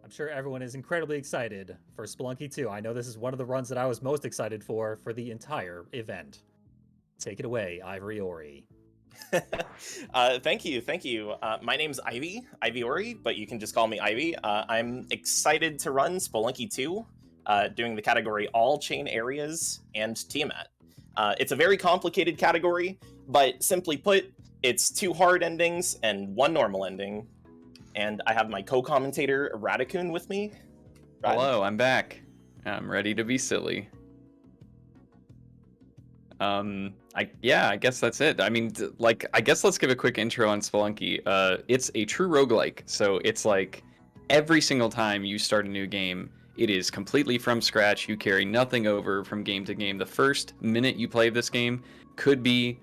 I'm sure everyone is incredibly excited for Spelunky 2. I know this is one of the runs that I was most excited for the entire event. Take it away, ivyoary. Thank you. My name's ivyoary, but you can just call me Ivy. I'm excited to run Spelunky 2, doing the category All Chain Areas and Tiamet. It's a very complicated category, but simply put, it's 2 hard endings and 1 normal ending. And I have my co-commentator, Radikun, with me. Hello, I'm back. I'm ready to be silly. I guess that's it. I mean, I guess let's give a quick intro on Spelunky. It's a true roguelike, so it's like every single time you start a new game, it is completely from scratch. You carry nothing over from game to game. The first minute you play this game could be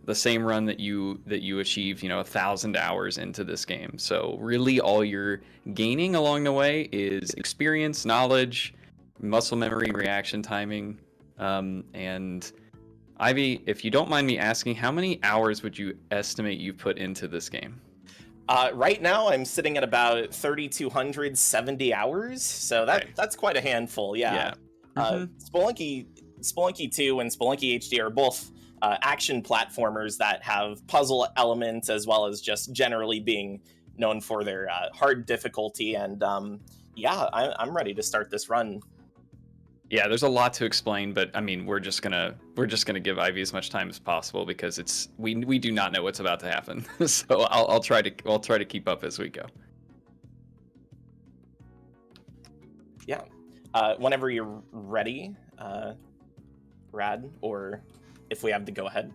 the same run that you achieved, 1,000 hours into this game. So really all you're gaining along the way is experience, knowledge, muscle memory, reaction timing, and Ivy, if you don't mind me asking, how many hours would you estimate you've put into this game? Right now, I'm sitting at about 3,270 hours, so that's quite a handful. Yeah. Spelunky 2 and Spelunky HD are both action platformers that have puzzle elements as well as just generally being known for their hard difficulty. And I'm ready to start this run. Yeah, there's a lot to explain, but I mean, we're just gonna give Ivy as much time as possible because we do not know what's about to happen. So I'll try to keep up as we go. Yeah, whenever you're ready, Rad, or if we have to go ahead.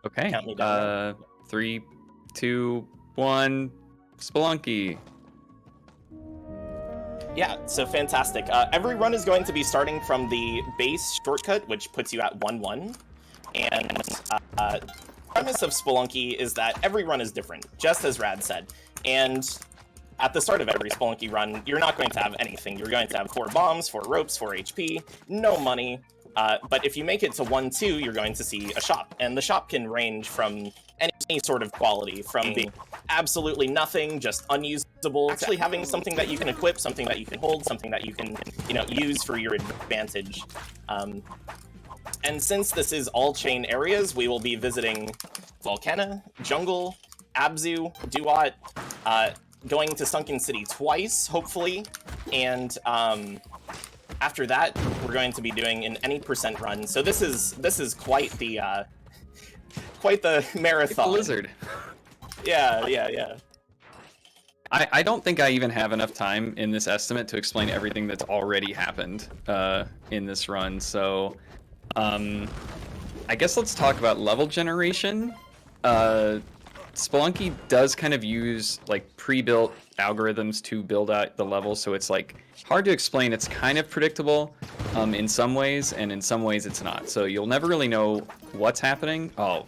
Okay. Count me down. 3, 2, 1, Spelunky. Yeah, so fantastic. Every run is going to be starting from the base shortcut, which puts you at 1-1. And the premise of Spelunky is that every run is different, just as Rad said. And at the start of every Spelunky run, you're not going to have anything. You're going to have 4 bombs, 4 ropes, 4 HP, no money. But if you make it to 1-2, you're going to see a shop. And the shop can range from any sort of quality, from being absolutely nothing, just unusable, actually having something that you can equip, something that you can hold, something that you can, use for your advantage. And since this is all chain areas, we will be visiting Volcana, Jungle, Abzu, Duat, going to Sunken City twice, hopefully, and after that, we're going to be doing an any percent run. So this is quite the marathon. Blizzard. Yeah. I don't think I even have enough time in this estimate to explain everything that's already happened in this run. So I guess let's talk about level generation. Spelunky does kind of use like pre-built algorithms to build out the level, so it's like hard to explain. It's kind of predictable in some ways, and in some ways it's not. So you'll never really know what's happening. Oh,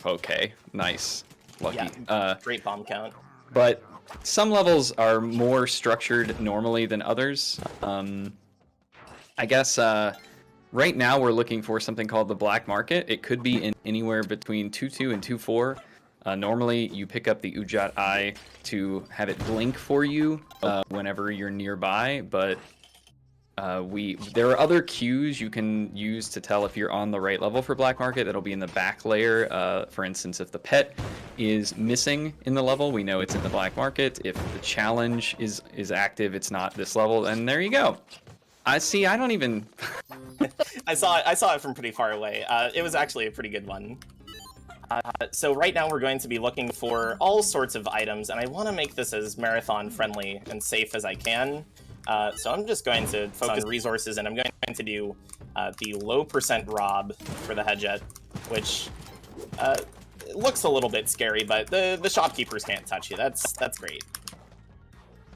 okay, nice, lucky. Yeah, great bomb count. But some levels are more structured normally than others. I guess right now we're looking for something called the black market. It could be in anywhere between 2-2 and 2-4. Normally, you pick up the Ujat Eye to have it blink for you whenever you're nearby, but there are other cues you can use to tell if you're on the right level for Black Market. That'll be in the back layer. For instance, if the pet is missing in the level, we know it's in the Black Market. If the challenge is active, it's not this level, and there you go. I don't even... I saw it from pretty far away. It was actually a pretty good one. So right now we're going to be looking for all sorts of items, and I want to make this as marathon friendly and safe as I can. So I'm just going to focus on resources, and I'm going to do the low percent rob for the Hedjet, which looks a little bit scary, but the shopkeepers can't touch you. That's great.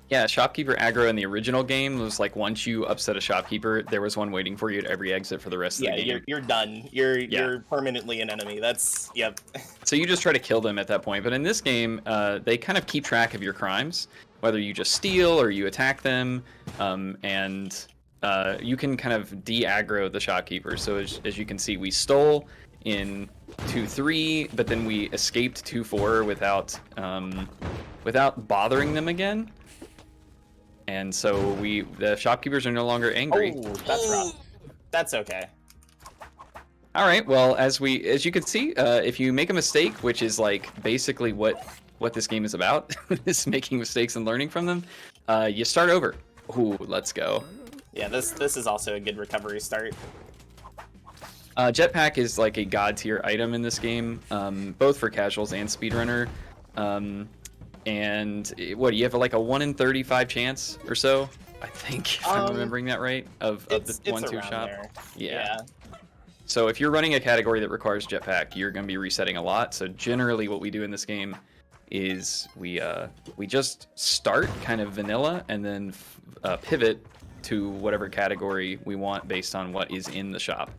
Yeah, shopkeeper aggro in the original game was like once you upset a shopkeeper, there was one waiting for you at every exit for the rest of the game. Yeah, you're done. You're permanently an enemy. Yep. So you just try to kill them at that point. But in this game, they kind of keep track of your crimes, whether you just steal or you attack them, and you can kind of de-aggro the shopkeeper. So as you can see, we stole in 2-3, but then we escaped 2-4 without bothering them again. And so the shopkeepers are no longer angry. Oh, that's rough. That's okay. All right. Well, as you can see, if you make a mistake, which is like basically what this game is about, is making mistakes and learning from them, you start over. Ooh, let's go. Yeah, this is also a good recovery start. Jetpack is like a god tier item in this game, both for casuals and speedrunner. And what do you have, like a 1 in 35 chance or so? I think, if I'm remembering that right, of the 1-2 shop. There. Yeah. So if you're running a category that requires jetpack, you're going to be resetting a lot. So generally, what we do in this game is we just start kind of vanilla and then pivot to whatever category we want based on what is in the shop.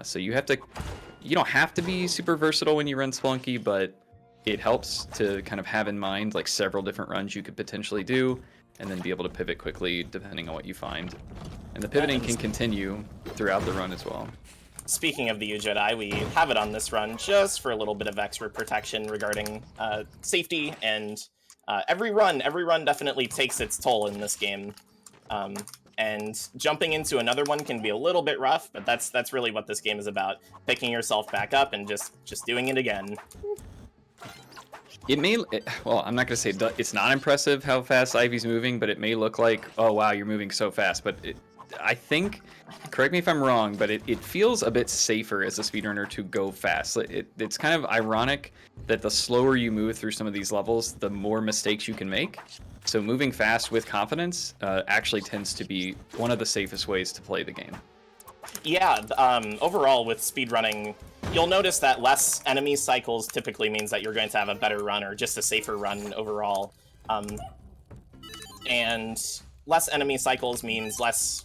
So you don't have to be super versatile when you run Spelunky, but it helps to kind of have in mind like several different runs you could potentially do, and then be able to pivot quickly depending on what you find. And the pivoting can continue throughout the run as well. Speaking of the Jedi, we have it on this run just for a little bit of extra protection regarding safety, and every run definitely takes its toll in this game. And jumping into another one can be a little bit rough, but that's really what this game is about: picking yourself back up and just doing it again. Well, I'm not going to say it's not impressive how fast Ivy's moving, but it may look like, oh wow, you're moving so fast. But I think, correct me if I'm wrong, but it feels a bit safer as a speedrunner to go fast. It's kind of ironic that the slower you move through some of these levels, the more mistakes you can make. So moving fast with confidence actually tends to be one of the safest ways to play the game. Yeah, overall with speedrunning, you'll notice that less enemy cycles typically means that you're going to have a better run, or just a safer run overall. And less enemy cycles means less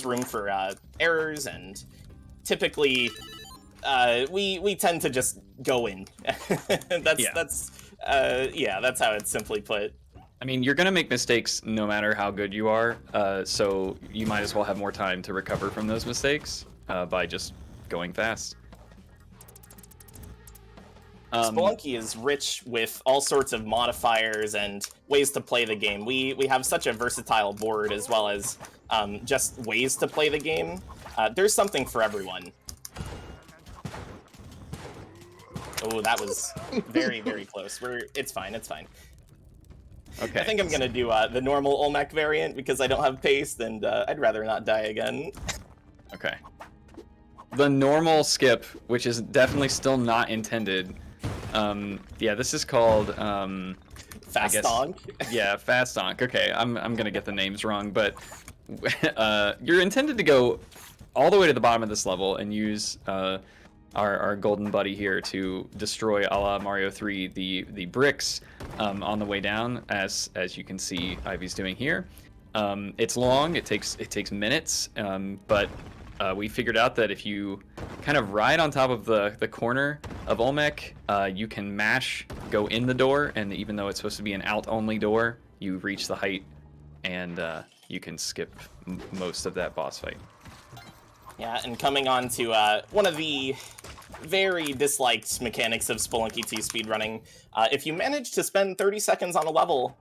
room for errors, and typically we tend to just go in. That's how it's simply put. I mean, you're going to make mistakes no matter how good you are, so you might as well have more time to recover from those mistakes by just going fast. Spelunky is rich with all sorts of modifiers and ways to play the game. We have such a versatile board, as well as just ways to play the game. There's something for everyone. Oh, that was very, very close. It's fine. Okay. I think I'm gonna do the normal Olmec variant because I don't have paste, and I'd rather not die again. Okay. The normal skip, which is definitely still not intended. Yeah, this is called Fast Donk. Yeah, Fast Donk. Okay, I'm gonna get the names wrong, but you're intended to go all the way to the bottom of this level and use our golden buddy here to destroy, a la Mario 3, the bricks on the way down, as you can see Ivy's doing here. It's long. It takes minutes, but we figured out that if you kind of ride on top of the corner of Olmec, you can mash, go in the door, and even though it's supposed to be an out-only door, you reach the height, and you can skip most of that boss fight. Yeah, and coming on to one of the very disliked mechanics of Spelunky 2 speedrunning, if you manage to spend 30 seconds on a level,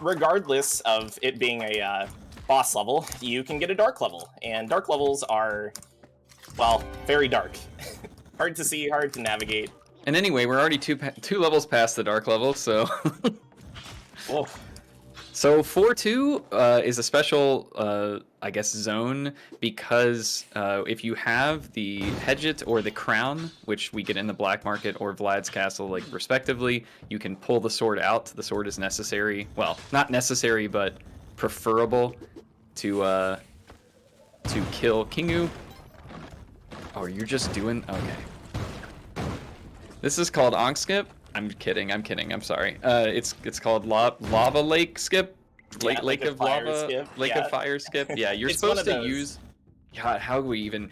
regardless of it being a boss level, you can get a dark level. And dark levels are, well, very dark. Hard to see, hard to navigate. And anyway, we're already two levels past the dark level, so... Oh. So 4-2 is a special, I guess, zone, because if you have the Hedget or the Crown, which we get in the Black Market or Vlad's Castle, like, respectively, you can pull the sword out. The sword is necessary. Well, not necessary, but preferable to kill Kingu. Oh, you're just doing... Okay. This is called Ankh Skip. I'm kidding. I'm sorry. It's called Lava Lake Skip. Lake of Lava Skip. Lake of Fire Skip. Yeah, you're supposed to use... God, how do we even...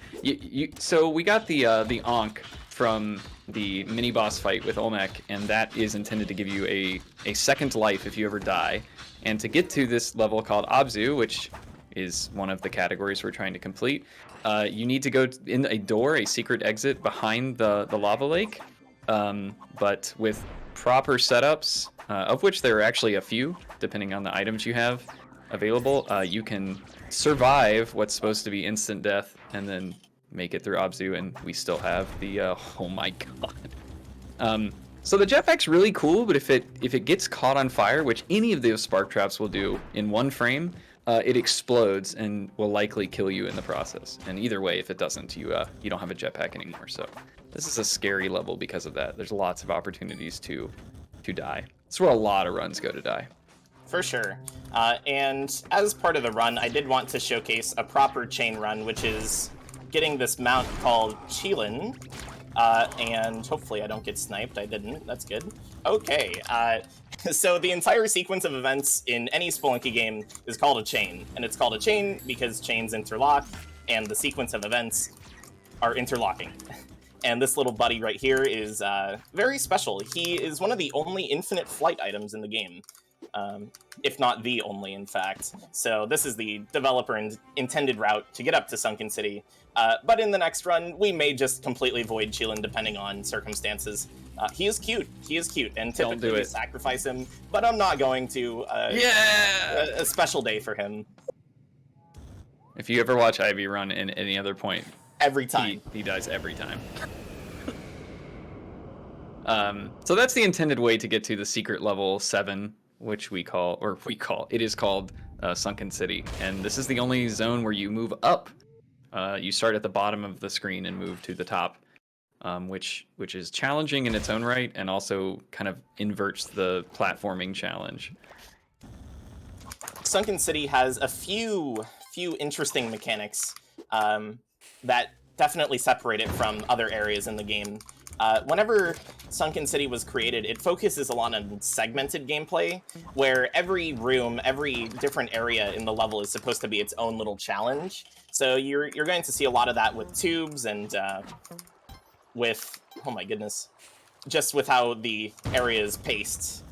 So we got the Ankh from the mini boss fight with Olmec, and that is intended to give you a second life if you ever die. And to get to this level called Abzu, which is one of the categories we're trying to complete. You need to go in a door, a secret exit behind the lava lake, but with proper setups, of which there are actually a few, depending on the items you have available, you can survive what's supposed to be instant death and then make it through Abzu, and we still have the oh my god. So the jetpack's really cool, but if it gets caught on fire, which any of those spark traps will do in one frame, it explodes and will likely kill you in the process. And either way, if it doesn't, you don't have a jetpack anymore. So this is a scary level because of that. There's lots of opportunities to die. It's where a lot of runs go to die. For sure. And as part of the run, I did want to showcase a proper chain run, which is getting this mount called Chilin. And hopefully I don't get sniped. I didn't. That's good. Okay. So the entire sequence of events in any Spelunky game is called a chain. And it's called a chain because chains interlock, and the sequence of events are interlocking. And this little buddy right here is very special. He is one of the only infinite flight items in the game. If not the only, in fact. So this is the developer intended route to get up to Sunken City. But in the next run, we may just completely void Chilin depending on circumstances. He is cute. He is cute, and typically we sacrifice him, but I'm not going to. A special day for him. If you ever watch Ivy run in any other point, every time. He dies every time. So that's the intended way to get to the secret level 7, which it is called Sunken City. And this is the only zone where you move up. You start at the bottom of the screen and move to the top, which is challenging in its own right, and also kind of inverts the platforming challenge. Sunken City has a few interesting mechanics that definitely separate it from other areas in the game. Whenever Sunken City was created, it focuses a lot on segmented gameplay, where every room, every different area in the level is supposed to be its own little challenge. So you're going to see a lot of that with tubes and with, oh my goodness, just with how the area is paced.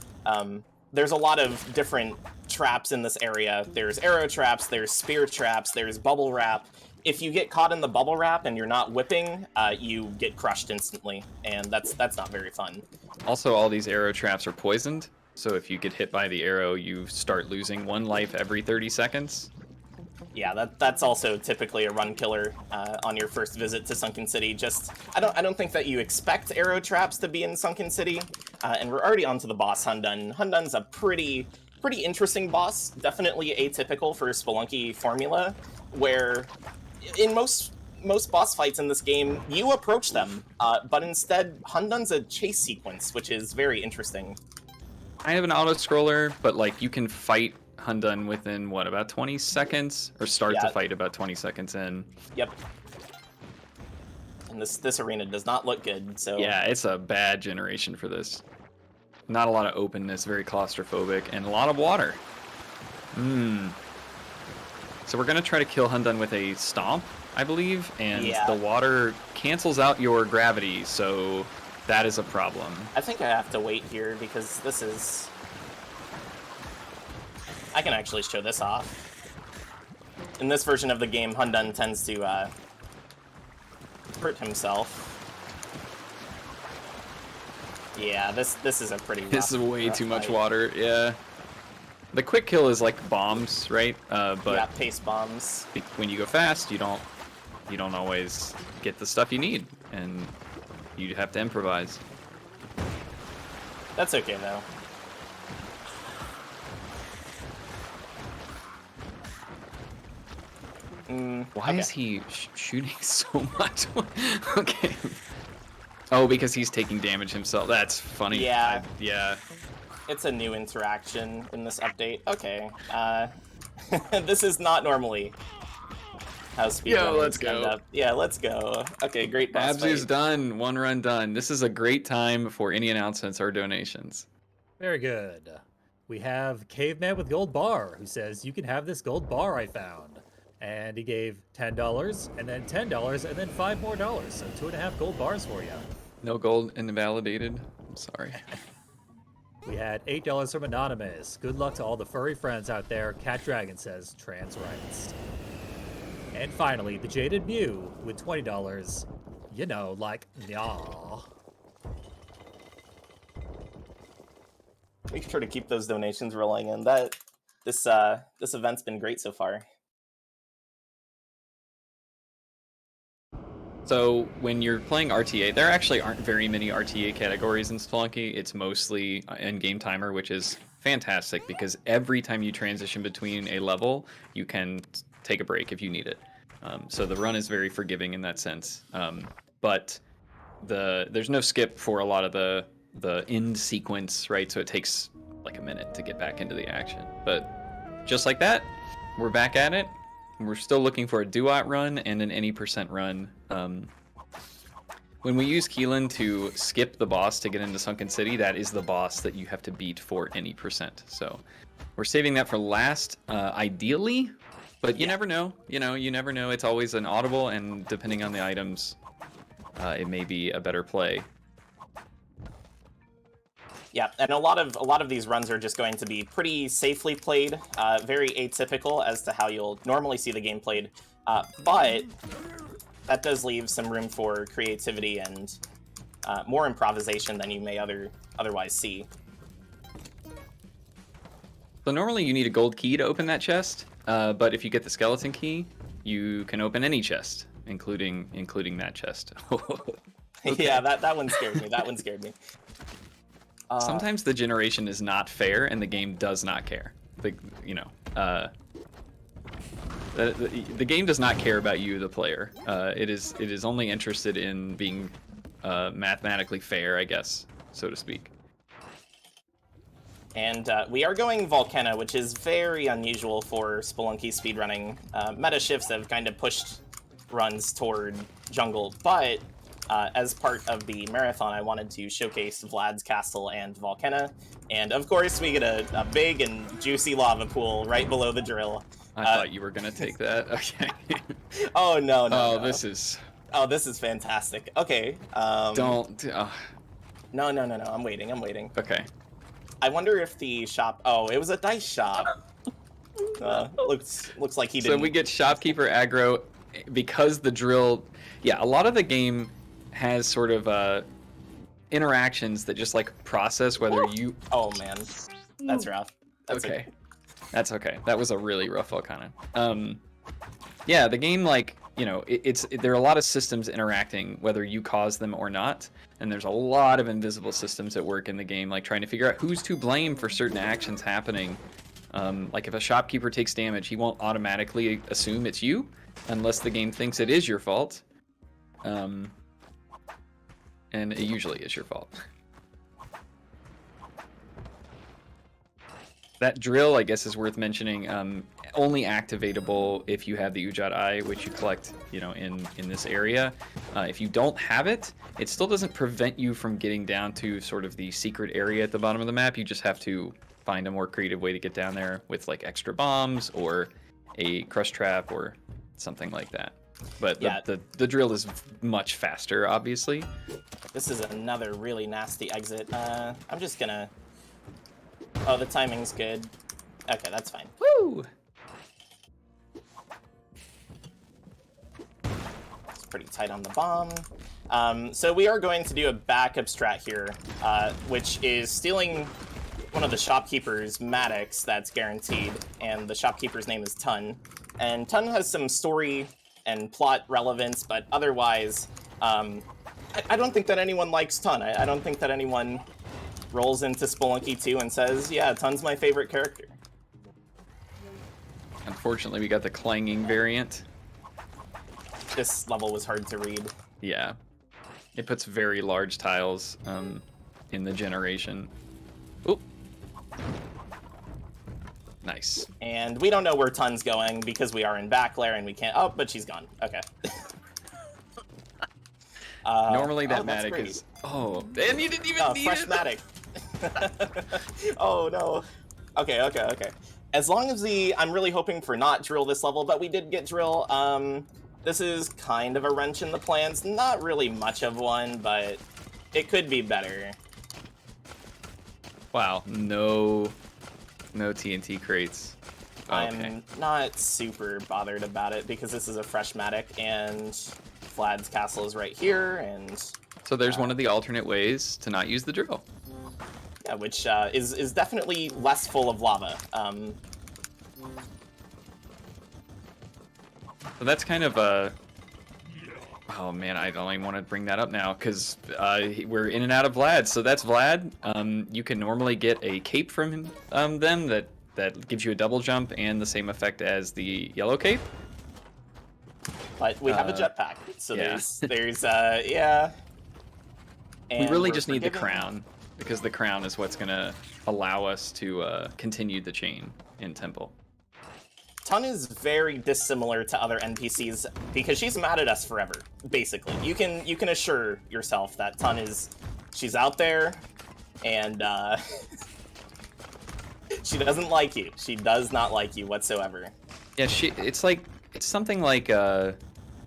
There's a lot of different traps in this area. There's arrow traps, there's spear traps, there's bubble wrap. If you get caught in the bubble wrap and you're not whipping, you get crushed instantly, and that's not very fun. Also, all these arrow traps are poisoned, so if you get hit by the arrow, you start losing 1 life every 30 seconds. Yeah, that's also typically a run killer on your first visit to Sunken City. I don't think that you expect arrow traps to be in Sunken City, and we're already onto the boss Hundun. Hundun's a pretty interesting boss, definitely atypical for Spelunky formula, where in most boss fights in this game, you approach them, but instead, Hundun's a chase sequence, which is very interesting. I have an auto-scroller, but like you can fight Hundun within, what, about 20 seconds? Or start to fight about 20 seconds in. Yep. And this arena does not look good, so... Yeah, it's a bad generation for this. Not a lot of openness, very claustrophobic, and a lot of water. So we're going to try to kill Hundun with a stomp, I believe, and the water cancels out your gravity, so that is a problem. I think I have to wait here because this is... I can actually show this off. In this version of the game, Hundun tends to hurt himself. Yeah, this is a pretty rough, this is way too much water, yeah. The quick kill is like bombs, right? But yeah, pace bombs. When you go fast, you don't always get the stuff you need, and you have to improvise. That's okay though. Why is he shooting so much? Okay. Oh, because he's taking damage himself. That's funny. Yeah. Yeah. It's a new interaction in this update. Okay. This is not normally how speedrunners end up. Yeah, let's go. Okay, great boss fight. Abzu's done. 1 run done. This is a great time for any announcements or donations. Very good. We have Caveman with Gold Bar, who says, you can have this gold bar I found. And he gave $10, and then $10, and then $5 more. So 2.5 gold bars for you. No gold invalidated. I'm sorry. We had $8 from Anonymous. Good luck to all the furry friends out there. Cat Dragon says trans rights. And finally, the Jaded Mew with $20. You know, like, nah. Make sure to keep those donations rolling, and this event's been great so far. So when you're playing RTA, there actually aren't very many RTA categories in Spelunky. It's mostly in-game timer, which is fantastic because every time you transition between a level, you can take a break if you need it. So the run is very forgiving in that sense. But there's no skip for a lot of the end sequence, right? So it takes like a minute to get back into the action. But just like that, we're back at it. We're still looking for a duot run and an any percent run. When we use Keelan to skip the boss to get into Sunken City, that is the boss that you have to beat for any percent. So we're saving that for last, ideally, but you never know. You never know. It's always an audible, and depending on the items, it may be a better play. Yeah, and a lot of these runs are just going to be pretty safely played, very atypical as to how you'll normally see the game played, but that does leave some room for creativity and more improvisation than you may otherwise see. So normally you need a gold key to open that chest, but if you get the skeleton key, you can open any chest, including that chest. Okay. Yeah, that one scared me. That one scared me. Sometimes the generation is not fair, and the game does not care. The game does not care about you, the player. It is only interested in being mathematically fair, I guess, so to speak. And we are going Volcano, which is very unusual for Spelunky speedrunning. Meta shifts have kind of pushed runs toward jungle, but as part of the marathon, I wanted to showcase Vlad's Castle and Volcana. And of course, we get a big and juicy lava pool right below the drill. I thought you were going to take that. Okay. Oh, no. This is... Oh, this is fantastic. Okay. Don't... No. I'm waiting. Okay. I wonder if the shop... Oh, it was a dice shop. Looks like he didn't... So we get shopkeeper aggro because the drill... Yeah, a lot of the game has sort of interactions that just like process whether you... Oh man, that's rough. That's okay. That's okay. That was a really rough volcano. Yeah, the game, like, you know, there are a lot of systems interacting whether you cause them or not, and there's a lot of invisible systems at work in the game, like trying to figure out who's to blame for certain actions happening. Like if a shopkeeper takes damage, he won't automatically assume it's you unless the game thinks it is your fault. And it usually is your fault. That drill, I guess, is worth mentioning. Only activatable if you have the Ujat Eye, which you collect, you know, in this area. If you don't have it, it still doesn't prevent you from getting down to sort of the secret area at the bottom of the map. You just have to find a more creative way to get down there with like extra bombs or a crush trap or something like that. But yeah, the drill is much faster, obviously. This is another really nasty exit. I'm just gonna... Oh, the timing's good. Okay, that's fine. Woo! It's pretty tight on the bomb. So we are going to do a backup strat here, which is stealing one of the shopkeeper's Maddox that's guaranteed, and the shopkeeper's name is Tun. And Tun has some story and plot relevance, but otherwise, I don't think that anyone likes Tun. I don't think that anyone rolls into Spelunky 2 and says, yeah, Tun's my favorite character. Unfortunately, we got the clanging variant. This level was hard to read. Yeah. It puts very large tiles in the generation. Oop. Nice. And we don't know where Tun's going because we are in back layer and we can't... Oh, but she's gone. Okay. Normally that Matic is... Oh, and you didn't even need fresh it! Matic. Oh, no. Okay. As long as I'm really hoping for not drill this level, but we did get drill. This is kind of a wrench in the plans. Not really much of one, but it could be better. Wow, no TNT crates. Okay. I'm not super bothered about it because this is a fresh Matic and Vlad's castle is right here, and So there's one of the alternate ways to not use the drill. yeah, which is definitely less full of lava. So that's kind of a... Oh man, I don't even want to bring that up now because we're in and out of Vlad. So that's Vlad. You can normally get a cape from them that gives you a double jump and the same effect as the yellow cape. But we have a jetpack, so yeah. there's yeah. We And really we're just need the forgiven. crown because the crown is what's gonna allow us to continue the chain in Temple. Tun is very dissimilar to other NPCs because she's mad at us forever. Basically, you can assure yourself that she's out there, and she doesn't like you. She does not like you whatsoever. Yeah, it's something like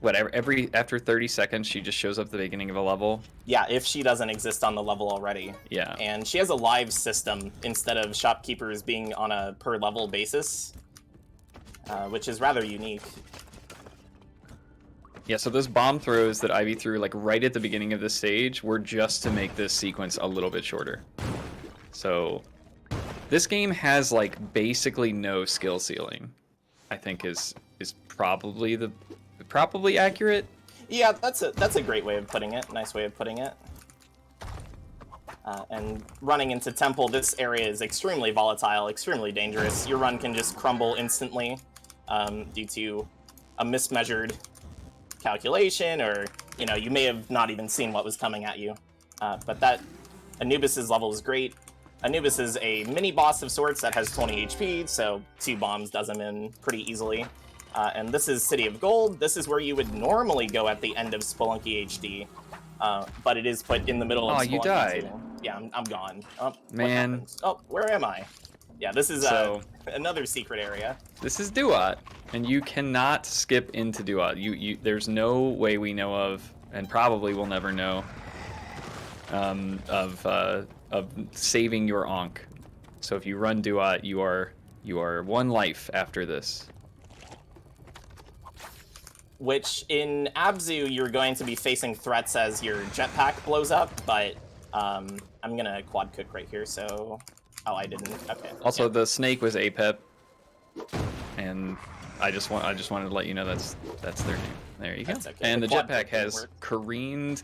whatever. After 30 seconds, she just shows up at the beginning of a level. Yeah, if she doesn't exist on the level already. Yeah. And she has a live system instead of shopkeepers being on a per level basis, which is rather unique. Yeah, so those bomb throws that Ivy threw like right at the beginning of the stage were just to make this sequence a little bit shorter. So this game has like basically no skill ceiling, I think is probably accurate. Yeah, that's a great way of putting it. Nice way of putting it. And running into Temple, this area is extremely volatile, extremely dangerous. Your run can just crumble instantly due to a mismeasured calculation, or you may have not even seen what was coming at you. But that Anubis's level is great. Anubis is a mini boss of sorts that has 20 HP, so 2 bombs does him in pretty easily. And this is City of Gold. This is where you would normally go at the end of Spelunky HD, but it is put in the middle of Spelunky. Oh, you died. too. Yeah, I'm gone. Oh, what Man. happened? Oh, where am I? Yeah, this is another secret area. This is Duat, and you cannot skip into Duat. There's no way we know of, and probably will never know, of saving your Ankh. So if you run Duat, you are one life after this. Which in Abzu you're going to be facing threats as your jetpack blows up, but I'm gonna quad cook right here. So, oh, I didn't. Okay. Also, yeah. the snake was APEP, and I just wanted to let you know that's their name. There you go. That's okay. And The the quad jetpack cook didn't has work. careened.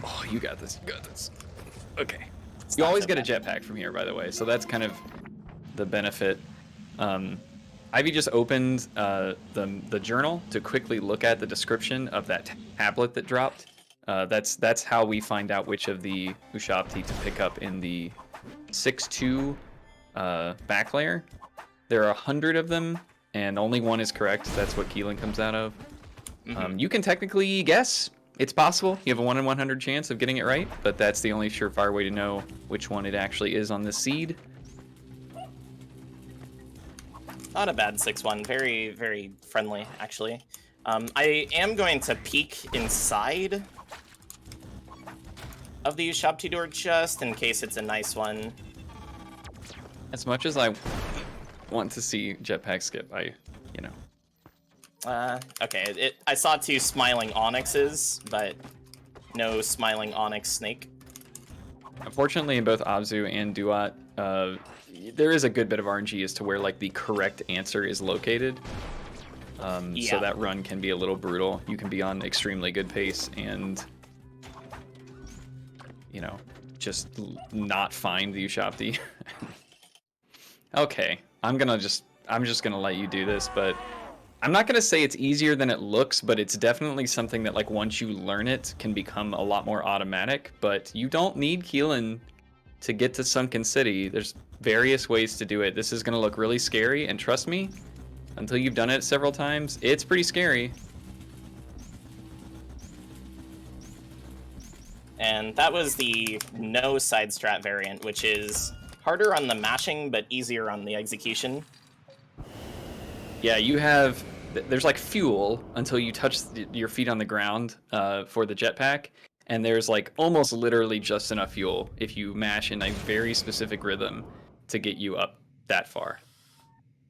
Oh, you got this. You got this. Okay. It's You not always so get a bad. jetpack from here, by the way, so that's kind of the benefit. Ivy just opened the journal to quickly look at the description of that tablet that dropped. That's how we find out which of the Ushabti to pick up in the 6-2 back layer. There are 100 of them, and only one is correct. That's what Keelan comes out of. You can technically guess. It's possible. You have a 1 in 100 chance of getting it right, but that's the only surefire way to know which one it actually is on this seed. Not a bad 6-1. Very, very friendly, actually. I am going to peek inside of the Ushabti door just in case it's a nice one. As much as I want to see jetpack skip, Okay, I saw 2 smiling onyxes, but no smiling onyx snake. Unfortunately, in both Abzu and Duat, there is a good bit of RNG as to where like the correct answer is located. So Yeah. that run can be a little brutal. You can be on extremely good pace and, just not find the Ushabti. Okay, I'm just gonna let you do this, but I'm not gonna say it's easier than it looks, but it's definitely something that like once you learn it can become a lot more automatic. But you don't need Keelan to get to Sunken City. There's various ways to do it. This is gonna look really scary, and trust me, until you've done it several times, it's pretty scary. And that was the no side strat variant, which is harder on the mashing but easier on the execution. Yeah, there's like fuel until you touch your feet on the ground for the jetpack. and there's like almost literally just enough fuel if you mash in a very specific rhythm to get you up that far.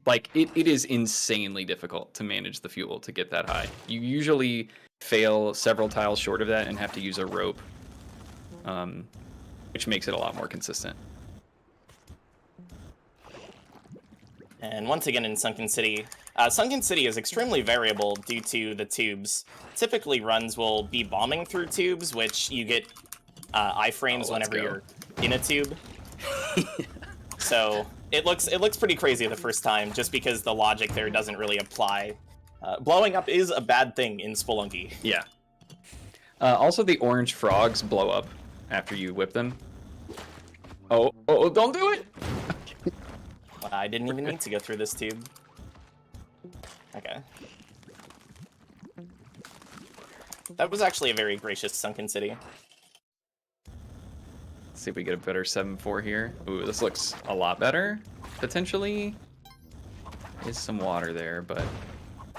Like, it is insanely difficult to manage the fuel to get that high. You usually fail several tiles short of that and have to use a rope, which makes it a lot more consistent. And once again in Sunken City is extremely variable due to the tubes. Typically runs will be bombing through tubes, which you get iframes whenever you're in a tube. So it looks pretty crazy the first time, just because the logic there doesn't really apply. Blowing up is a bad thing in Spelunky. Yeah. Also, the orange frogs blow up after you whip them. Oh, don't do it! I didn't even need to go through this tube. Okay. That was actually a very gracious Sunken City. Let's see if we get a better 7-4 here. Ooh, this looks a lot better, potentially. Is some water there, but...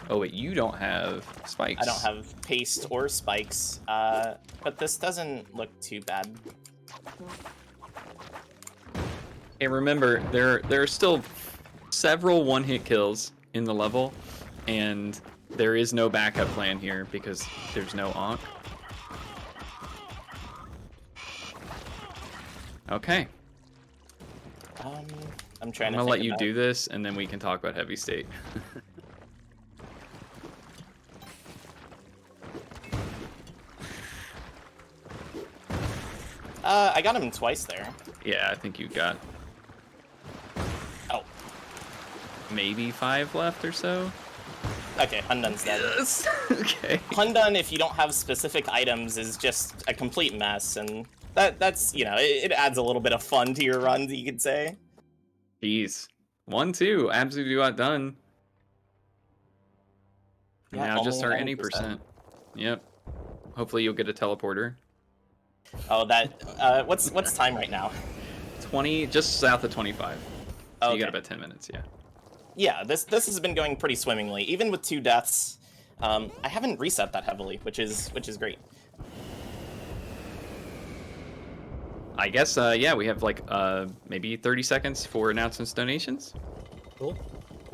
Oh, wait, you don't have spikes. I don't have paste or spikes, but this doesn't look too bad. Hey, remember, there are still several one-hit kills in the level, and there is no backup plan here because there's no Ankh. Okay. I'm trying to I'm gonna let you do this, and then we can talk about Heavy State. I got him twice there. Yeah, I think you got Oh. maybe 5 left or so. Okay, Hundun's dead. Yes. Okay. Hundun, if you don't have specific items, is just a complete mess, and that's, you know, it adds a little bit of fun to your runs, you could say. Jeez. 1-2, absolutely outdone. Yeah, Now just only start any 90%. percent. Yep. Hopefully you'll get a teleporter. Oh, that, what's time right now? 20, just south of 25. So you got about 10 minutes, yeah. Yeah, this has been going pretty swimmingly, even with 2 deaths. I haven't reset that heavily, which is great. I guess, yeah, we have like maybe 30 seconds for announcements, donations. Cool.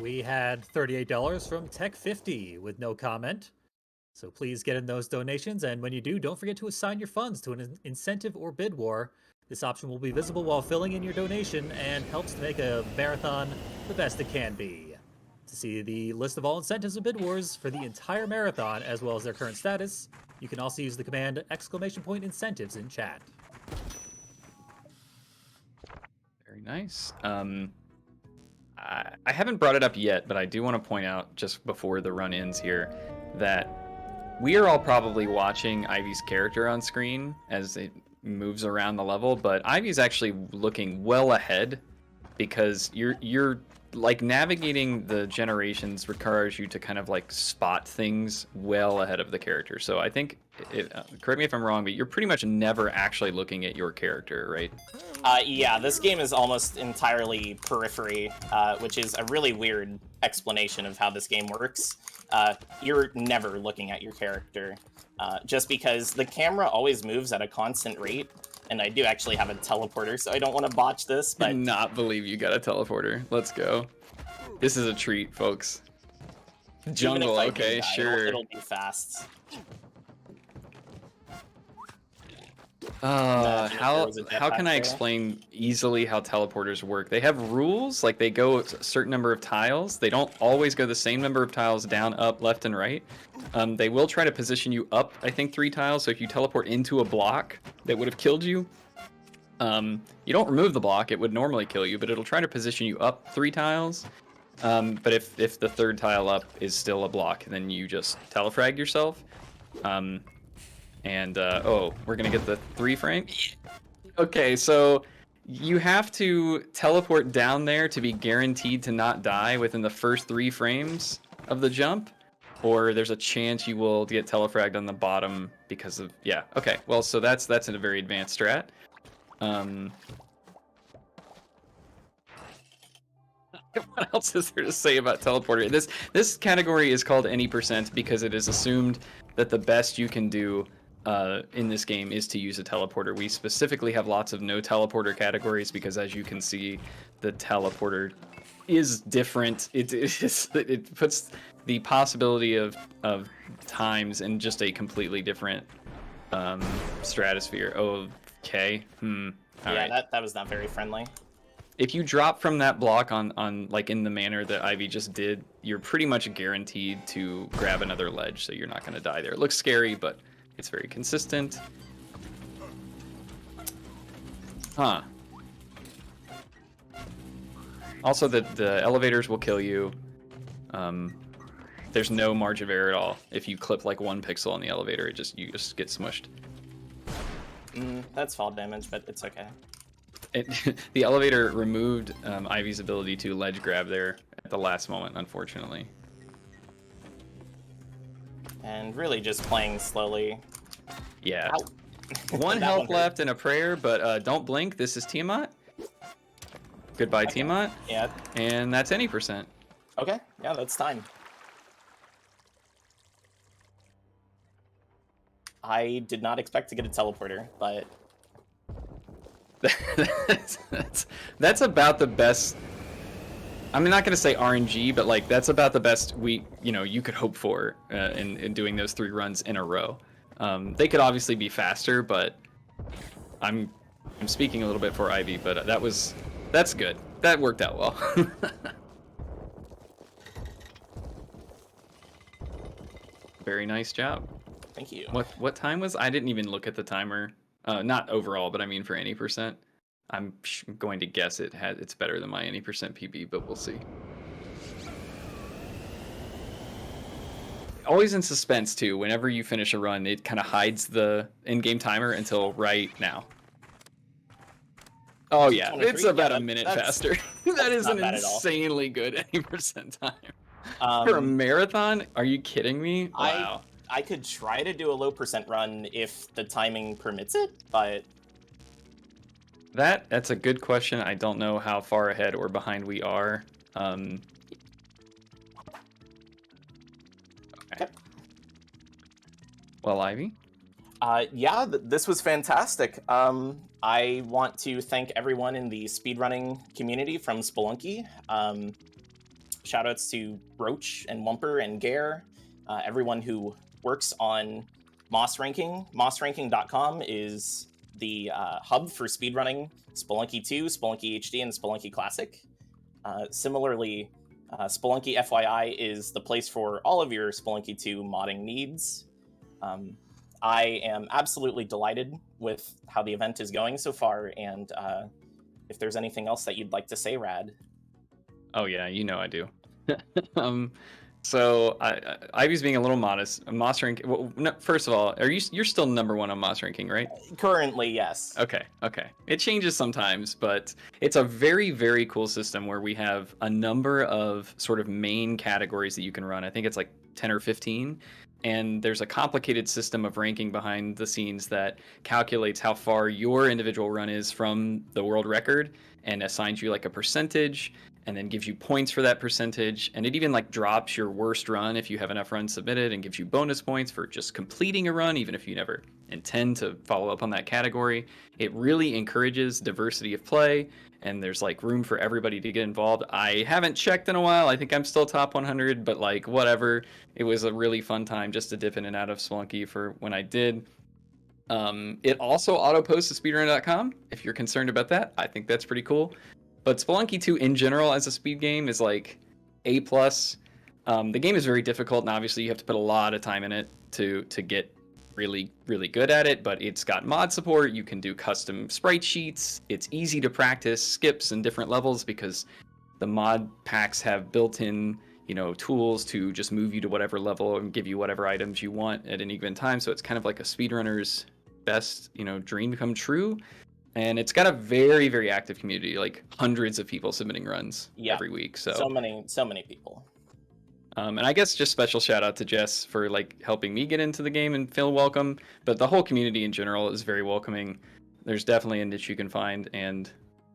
We had $38 from Tech50 with no comment. So please get in those donations, and when you do, don't forget to assign your funds to an incentive or bid war. This option will be visible while filling in your donation and helps to make a marathon the best it can be. To see the list of all incentives and bid wars for the entire marathon, as well as their current status, you can also use the command !incentives in chat. Very nice. I haven't brought it up yet, but I do want to point out just before the run ends here that we are all probably watching Ivy's character on screen as it moves around the level, but Ivy's actually looking well ahead because you're like navigating the generations requires you to kind of like spot things well ahead of the character. So I think, correct me if I'm wrong, but you're pretty much never actually looking at your character, right? Yeah, this game is almost entirely periphery, which is a really weird explanation of how this game works. You're never looking at your character, just because the camera always moves at a constant rate, and I do actually have a teleporter, so I don't want to botch this, but... I cannot believe you got a teleporter. Let's go. This is a treat, folks. Jungle, okay, sure. It'll be fast. How can I explain easily how teleporters work? They have rules, like they go a certain number of tiles. They don't always go the same number of tiles down, up, left, and right. They will try to position you up, I think, 3 tiles. So if you teleport into a block that would have killed you, you don't remove the block. It would normally kill you, but it'll try to position you up 3 tiles. But if the 3rd tile up is still a block, then you just telefrag yourself. Oh, we're gonna get the 3 frame? Okay, so you have to teleport down there to be guaranteed to not die within the first 3 frames of the jump, or there's a chance you will get telefragged on the bottom because of, yeah, okay. Well, so that's in a very advanced strat. What else is there to say about teleporter? This category is called any percent because it is assumed that the best you can do in this game is to use a teleporter. We specifically have lots of no teleporter categories because, as you can see, the teleporter is different. It puts the possibility of times in just a completely different stratosphere. Okay. All Yeah, right. that was not very friendly. If you drop from that block on like in the manner that Ivy just did, you're pretty much guaranteed to grab another ledge, so you're not going to die there. It looks scary, but it's very consistent. Huh. Also, the elevators will kill you. There's no margin of error at all. If you clip like 1 pixel on the elevator, you just get smushed. That's fall damage, but it's okay. The elevator removed Ivy's ability to ledge grab there at the last moment, unfortunately. And really just playing slowly. Yeah. Ow. One That health one hurt. left and a prayer, but don't blink. This is Tiamat. Goodbye, Okay. Tiamat. Yeah. And that's any percent. Okay. Yeah, that's time. I did not expect to get a teleporter, but That's about the best. I'm not gonna say RNG, but like that's about the best you could hope for in doing those 3 runs in a row. They could obviously be faster, but I'm speaking a little bit for Ivy, but that's good. That worked out well. Very nice job. thank you. What time was? I didn't even look at the timer. Not overall, but I mean for any percent. I'm going to guess it's better than my any percent PB, but we'll see. Always in suspense too. Whenever you finish a run, it kind of hides the in-game timer until right now. Oh yeah, 23? it's about Yeah, a minute that's faster. That is not an bad at all. insanely good any percent time. For a marathon? Are you kidding me? Wow. I could try to do a low percent run if the timing permits it, but That's a good question. I don't know how far ahead or behind we are. Okay. Well, Ivy? yeah, this was fantastic. I want to thank everyone in the speedrunning community from Spelunky. Shoutouts to Roach and Wumper and Gare, everyone who works on Moss Ranking. MossRanking.com is the hub for speedrunning Spelunky 2, Spelunky HD, and Spelunky Classic. Similarly, Spelunky FYI is the place for all of your Spelunky 2 modding needs. I am absolutely delighted with how the event is going so far, and if there's anything else that you'd like to say, Rad. Oh yeah, I do. So Ivy's being a little modest. Moss ranking. Well, no, first of all, you're still #1 on Moss ranking, right? Currently, yes. Okay. It changes sometimes, but it's a very, very cool system where we have a number of sort of main categories that you can run. I think it's like 10 or 15. And there's a complicated system of ranking behind the scenes that calculates how far your individual run is from the world record and assigns you like a percentage and then gives you points for that percentage. And it even like drops your worst run if you have enough runs submitted and gives you bonus points for just completing a run, even if you never intend to follow up on that category. It really encourages diversity of play, and there's like room for everybody to get involved. I haven't checked in a while. I think I'm still top 100, but like whatever. It was a really fun time just to dip in and out of Spelunky for when I did. It also auto posts to speedrun.com if you're concerned about that. I think that's pretty cool. But Spelunky 2 in general as a speed game is like A+. The game is very difficult, and obviously you have to put a lot of time in it to get really, really good at it, but it's got mod support. You can do custom sprite sheets. It's easy to practice skips and different levels because the mod packs have built-in tools to just move you to whatever level and give you whatever items you want at any given time. So it's kind of like a speedrunner's best dream come true. And it's got a very, very active community, like hundreds of people submitting runs every week. So many people. And I guess just special shout out to Jess for like helping me get into the game and feel welcome. But the whole community in general is very welcoming. There's definitely a niche you can find, and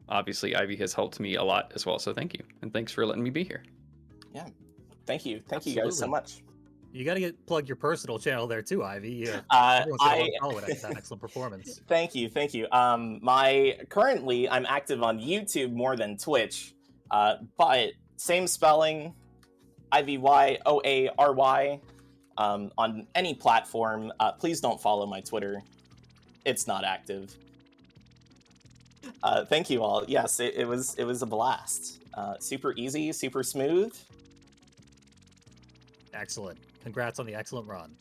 obviously Ivy has helped me a lot as well. So thank you, and thanks for letting me be here. Yeah, thank you Absolutely. guys so much. you. You gotta plug your personal channel there too, Ivy. Yeah, Uh, everyone's gonna want I to follow it after that excellent performance. Thank you. Currently I'm active on YouTube more than Twitch, but same spelling, ivyoary, on any platform. Please don't follow my Twitter; it's not active. Thank you all. Yes, it was a blast. Super easy, super smooth. Excellent. Congrats on the excellent run.